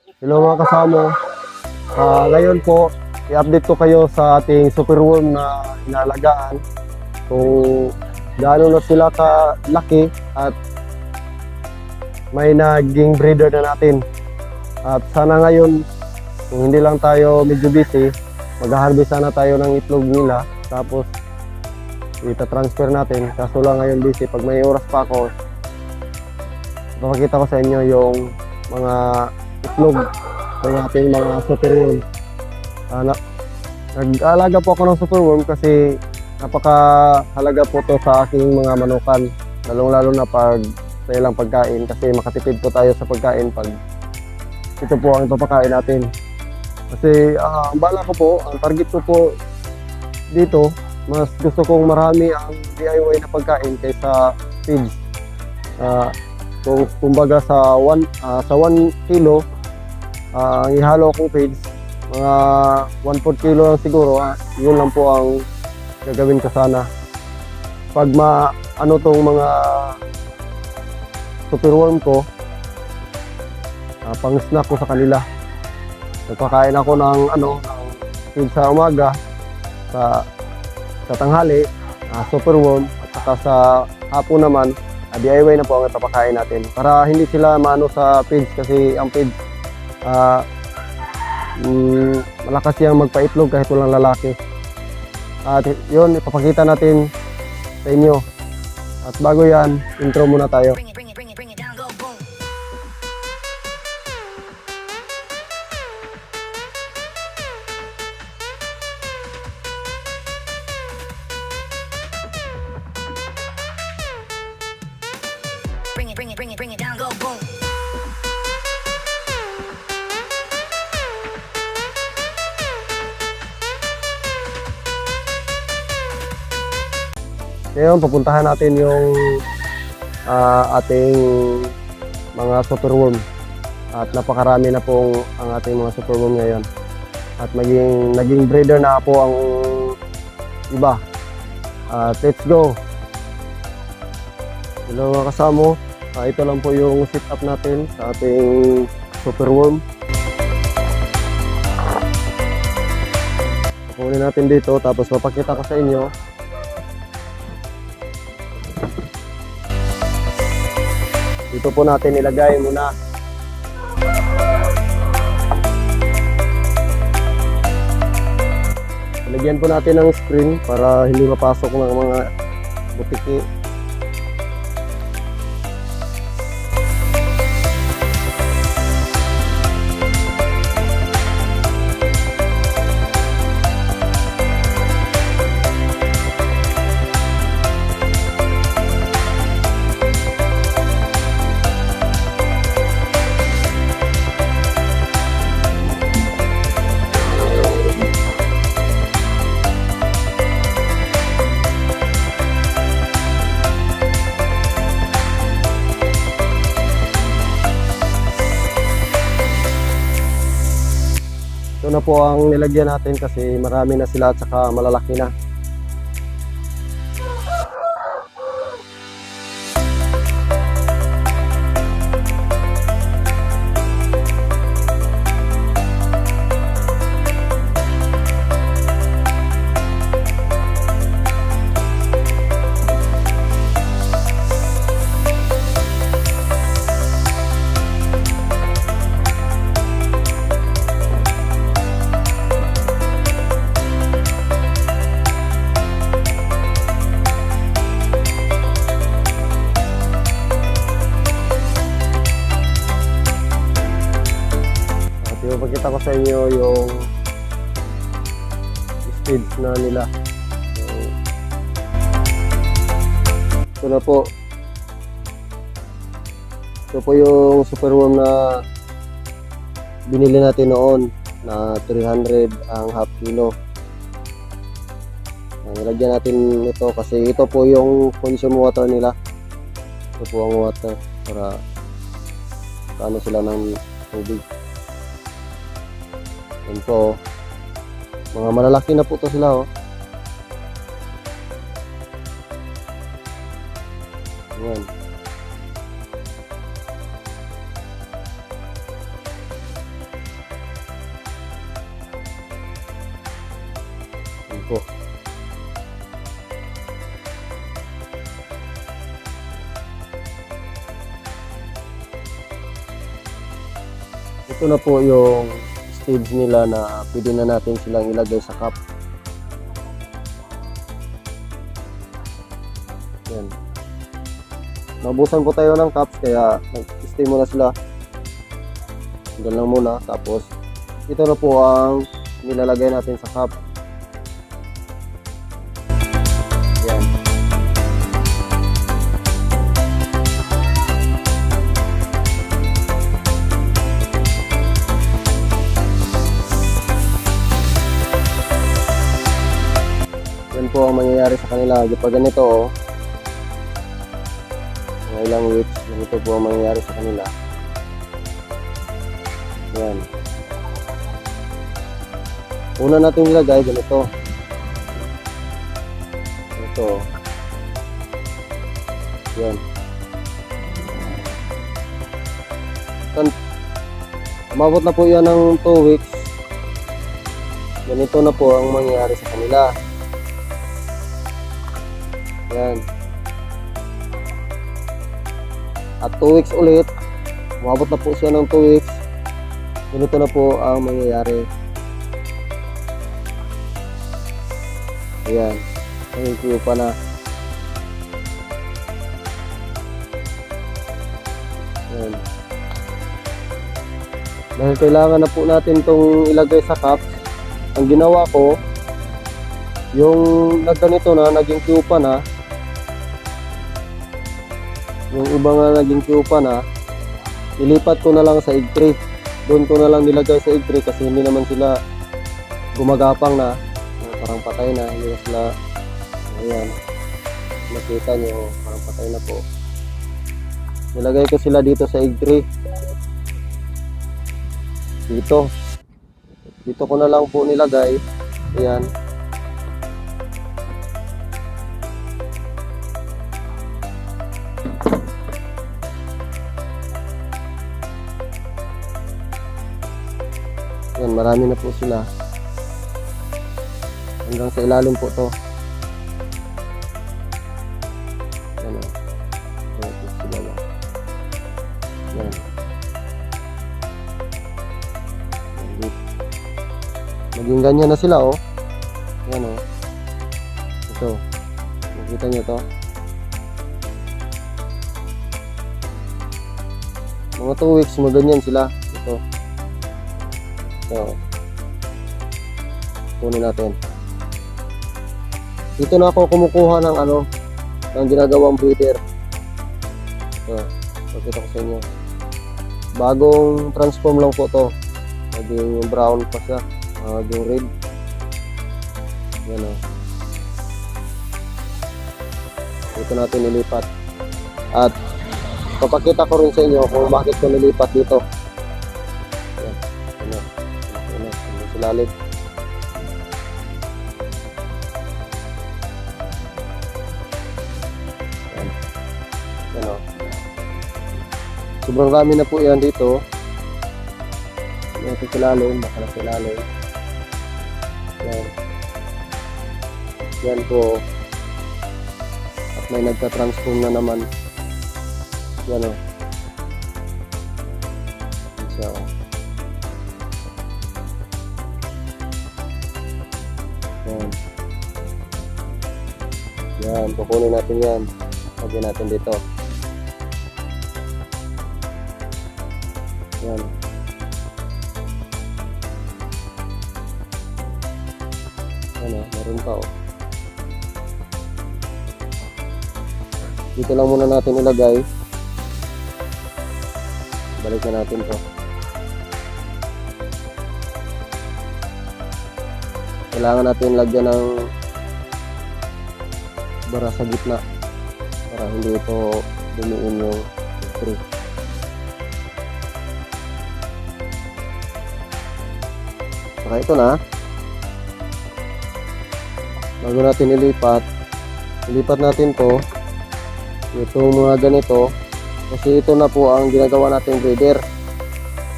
Hello mga kasamo. Ngayon po, i-update ko kayo sa ating superworm na inaalagaan. Kung gaano na sila kalaki at may naging breeder na natin. At sana ngayon, kung hindi lang tayo medyo busy, mag-harvest sana tayo ng itlog nila. Tapos, ita-transfer natin. Kaso lang ngayon busy. Pag may oras pa ako, ipapakita ko sa inyo yung mga itlog ng ating mga superworm. Nag-aalaga po ako ng superworm kasi napakahalaga po to sa aking mga manukan, lalong-lalo na pag sa ilang pagkain, kasi makatipid po tayo sa pagkain pag ito po ang ipapakain natin. Kasi ang bala ko po, ang target ko po dito, mas gusto kong marami ang DIY na pagkain kaysa feeds. Kung kumbaga sa 1 kilo, ang ihalo kong feeds, mga 1/4 kilo lang siguro, yun lang po ang gagawin ko sana. Pag ano tong mga superworm ko, pang snack ko sa kanila. Nagpakain ako ng feed sa umaga, sa tanghali, superworm, at saka sa hapon naman, DIY na po ang ipapakain natin. Para hindi sila maano sa feeds, kasi ang feeds, malakas siyang magpaitlog kahit walang lalaki. At yun, ipapakita natin sa inyo. At bago yan, intro muna tayo. Bring it down, go boom. Bring it down, go boom. Ngayon, pupuntahan natin yung ating mga superworm. At napakarami na pong ang ating mga superworm ngayon. At naging breeder na po ang iba. Let's go! Hello mga kasamo. Ito lang po yung setup natin sa ating superworm. Kunin natin dito, tapos mapakita ko sa inyo. Dito po natin ilagay muna. Lagyan po natin ng screen para hindi mapasok ng mga butiki. Ito na po ang nilagyan natin kasi marami na sila at saka malalaki na. Ipapakita ko sa inyo yung stage na nila. Ito na po. Ito po yung superworm na binili natin noon na 300 ang half kilo. Nilagyan natin ito kasi ito po yung consume water nila. Ito po ang water para paano sila ng tubig. Yan po, mga malalaki na po to sila, oh. Yan. po. Ito na po yung stage nila na pwede na natin silang ilagay sa cup. Yan. Naubusan po tayo ng cups kaya nag-stay muna sila. Diyan lang muna. Tapos ito na po ang nilalagay natin sa cup. Yan. Yan po ang mangyayari sa kanila. Pag ganito, oh, mga ilang weeks, ganito po ang mangyayari sa kanila. Yan. Una natin nilagay, ganito. Ito. Yan. Umabot na po yan ng 2 weeks. Ganito na po ang mangyayari sa kanila. Yan. At 2 weeks ulit, umabot na po siya ng 2 weeks. Ganito na po ang mangyayari. Ayan. Thank you pa na. Ayan. Dahil kailangan na po natin itong ilagay sa cups, ang ginawa ko, yung nagganito na, naging pupa na, yung iba nga naging pupa na, ilipat ko na lang sa egg tray. Doon ko na lang nilagay sa egg tray kasi hindi naman sila gumagapang na, parang patay na, hindi na sila, ayan, makita nyo, parang patay na po. Nilagay ko sila dito sa egg tray. Dito ko na lang po nilagay. Ayan. Ayan, marami na po sila. Hanggang sa ilalim po to. Ayan. Ayan po sila lang. Ayan. Maging ganyan na sila, oh. Ayan, oh. Ito. Nakita nyo to? Mga 2 weeks, maganyan sila. Ito. So, kunin natin. Dito na ako kumukuha ng ano, ng ginagawang breeder. Ito. Pakita ko sa inyo. Bagong transform lang po to. Naging brown pa siya. Yung red. Yan, o. Dito natin nilipat. At papakita ko rin sa inyo kung bakit ko nilipat dito. Yan. Yan. Yan. Silalim. Yan. Yan, o. Sobrang rami na po yan dito. Yan sa silalim. Baka na silalim. Yan. Yan po. At may nagka-transform na naman. Yan, o. Yan siya, o. Yan. Yan. Kukunin natin yan. Lagyan natin dito. Yan. Ano, meron pa, oh. Dito lang muna natin ilagay. Balik na natin to. Kailangan natin lagyan ng bara sa gitna para hindi ito dumiin yung tree. Saka ito na. Bago natin ilipat natin to, itong mga ganito, kasi ito na po ang ginagawa nating breeder.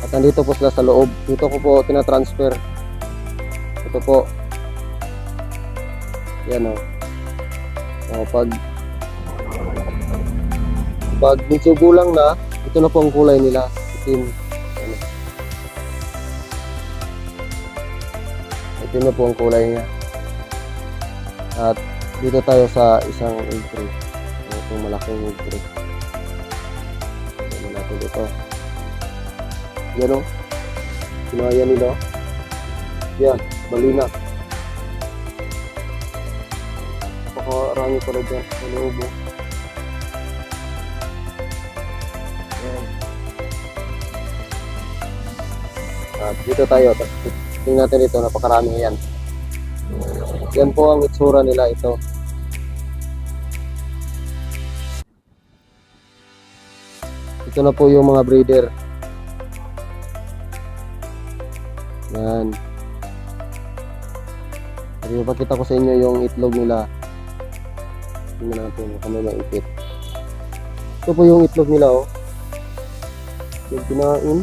At nandito po sila sa loob. Dito ko po tinatransfer. Ito po. Yan o. Pag medyo gulang na, ito na po ang kulay nila. Itim. Ano. Itim na po ang kulay niya. At dito tayo sa isang egg tray. Itong malaking egg tray. Ito natin dito. Yan o. Sinaya nila. Yan. Balina. Napakarami pala dyan sa loob. Yan. At dito tayo. Tingnan natin ito. Napakarami yan. Yan po ang itsura nila ito. Ito na po yung mga breeder. Yan. At ipakita ko sa inyo yung itlog nila. Tingnan natin kung may maipit. Ito po yung itlog nila oh. Yung kinain.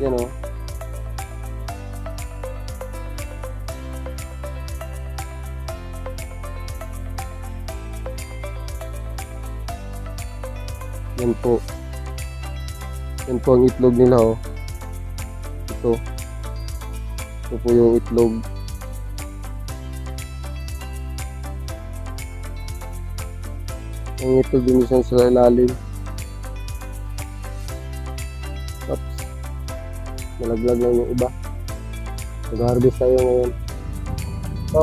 Yan oh. Yan po. Yan po ang itlog nila oh. Ito. Ito po yung itlog. Ang itlog din isang sa ilalim. Oops. Nalaglag lang yung iba. Nag-harvest tayo ngayon.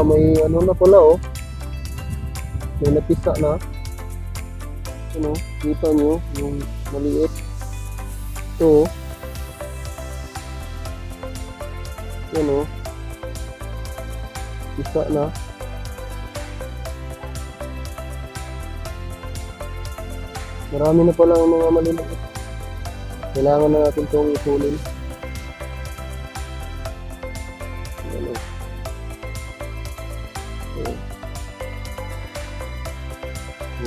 May ano na pala oh. May napisa na. Ano, kita nyo yung maliit. Ito. Yan o. Isa na. Marami na pala ang mga maliliit. Kailangan na natin itong isulin. Yan o.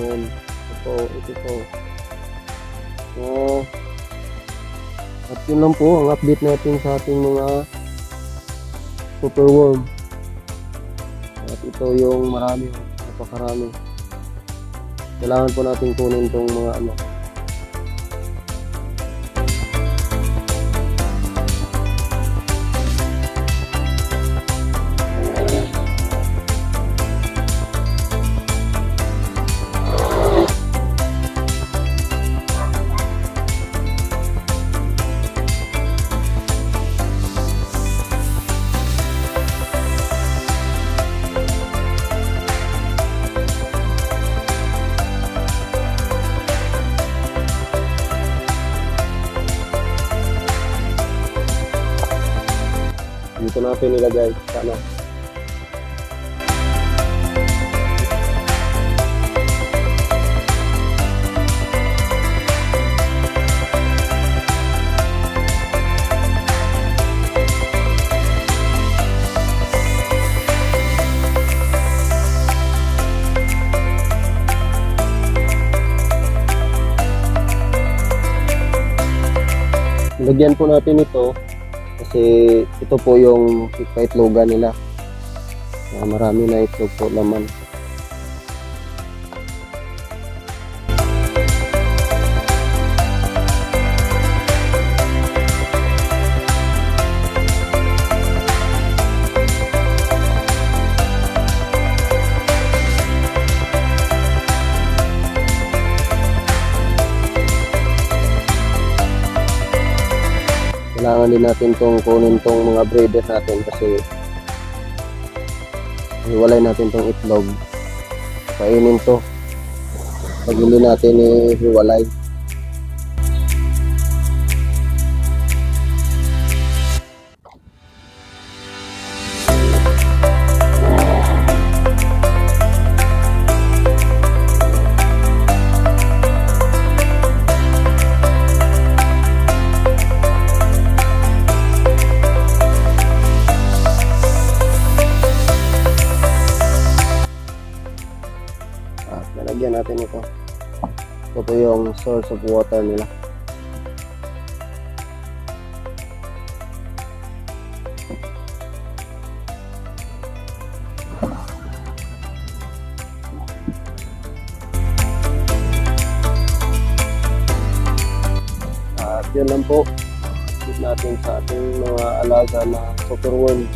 Yan. Ito po. At yun lang po ang update natin sa ating mga superworm. At ito yung marami, napakarami. Kailangan po natin kunin itong mga ano. Dito natin nilagay sa ano. Lagyan po natin ito kasi ito po yung kaitlogan nila. Marami na itlog po naman. Kailangan din natin kunin tong mga breeder natin kasi hiwalay natin tong itlog. Kainin to. Pag hindi natin hiwalay. Lalagyan natin ito. Ito po yung source of water nila. At yun lang po. Tip natin sa ating mga alaga na superworm.